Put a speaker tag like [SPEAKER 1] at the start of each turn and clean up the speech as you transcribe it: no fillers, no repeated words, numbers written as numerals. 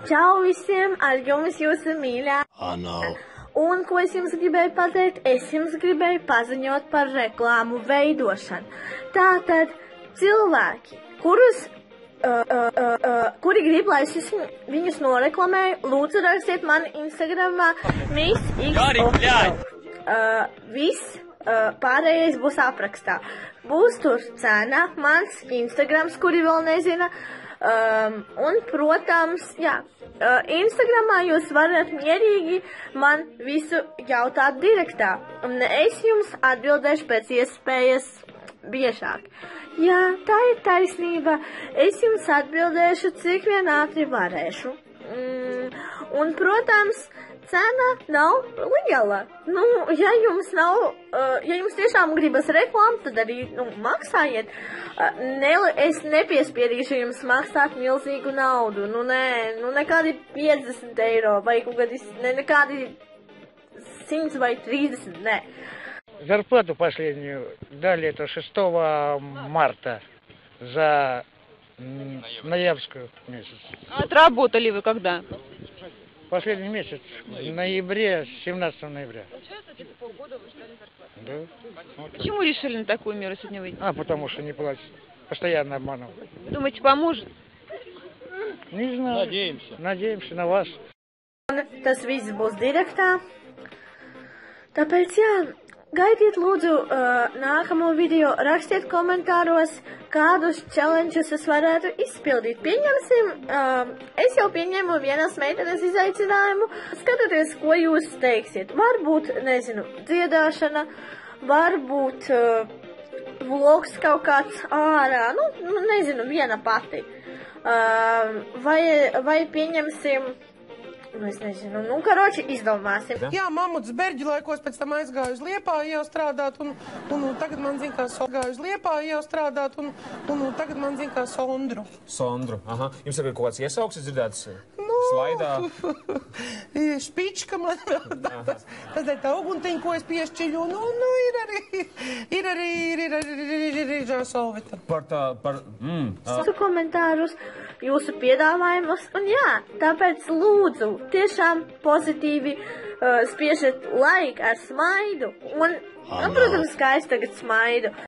[SPEAKER 1] Čau visiem, ar jums jūsu mīļā. Un ko es jums gribēju pateikt? Es jums gribēju paziņot par reklāmu veidošanu. Tātad cilvēki, kuri grib, lai es viņus noreklamēju, lūdzu rakstiet man Instagramā MissXOfficial. Viss pārējais būs aprakstā. Būs tur cena, mans Instagrams, kuri vēl nezina. Un, protams, Instagramā jūs varat mierīgi man visu jautāt direktā. Un es jums atbildēšu pēc iespējas biežāk. Jā, tā ir taisnība. Es jums atbildēšu, cik vien ātri varēšu. Un, protams, cena nav liela. Nu, ja jums tiešām gribas reklāmu, tad arī maksājiet. Es nepiespiedīšu jums maksāt milzīgu naudu. Nekādi 50 eiro vai nekādi 100 vai 30, ne.
[SPEAKER 2] Зарплату последнюю дали это 6 марта за ноябрьскую месяц.
[SPEAKER 3] Отработали вы когда?
[SPEAKER 2] Последний месяц, в ноябре, 17 ноября.
[SPEAKER 3] Получается, типа полгода вы ждали зарплату.
[SPEAKER 2] Да.
[SPEAKER 3] Почему решили на такую меру сегодня выйти?
[SPEAKER 2] Потому что не платят. Постоянно обманывают.
[SPEAKER 3] Думаете, поможет?
[SPEAKER 2] Не знаю. Надеемся на вас.
[SPEAKER 1] Tas viss būs direktā. Tāpēc, gaidiet lūdzu nākamo video, rakstiet komentāros, kādus challenges es varētu izpildīt. Pieņemsim, es jau pieņēmu vienas meitenes izaicinājumu. Skatieties, ko jūs teiksiet. Varbūt, nezinu, dziedāšana, varbūt vlogs kaut kāds ārā, nezinu, viena pati. Vai pieņemsim... Es nezinu, karoči izdomāsim.
[SPEAKER 4] Jā, mamuts Berģi laikos pēc tam aizgāju uz Liepāju jau strādāt, un tagad man zina kā gāju uz Liepāju jau strādāt, un tagad man zina kā Sondru.
[SPEAKER 5] Sondru, aha. Jums ir kaut kāds iesauks, es dzirdēts slaidā?
[SPEAKER 4] Špička man vēl tā uguntiņa, ko es piešķiļu, ir arī solvita.
[SPEAKER 1] Jūsu komentārus, jūsu piedāvājumus, un tāpēc lūdzu, tiešām pozitīvi spiežat like ar smaidu, un, protams, kā es tagad smaidu.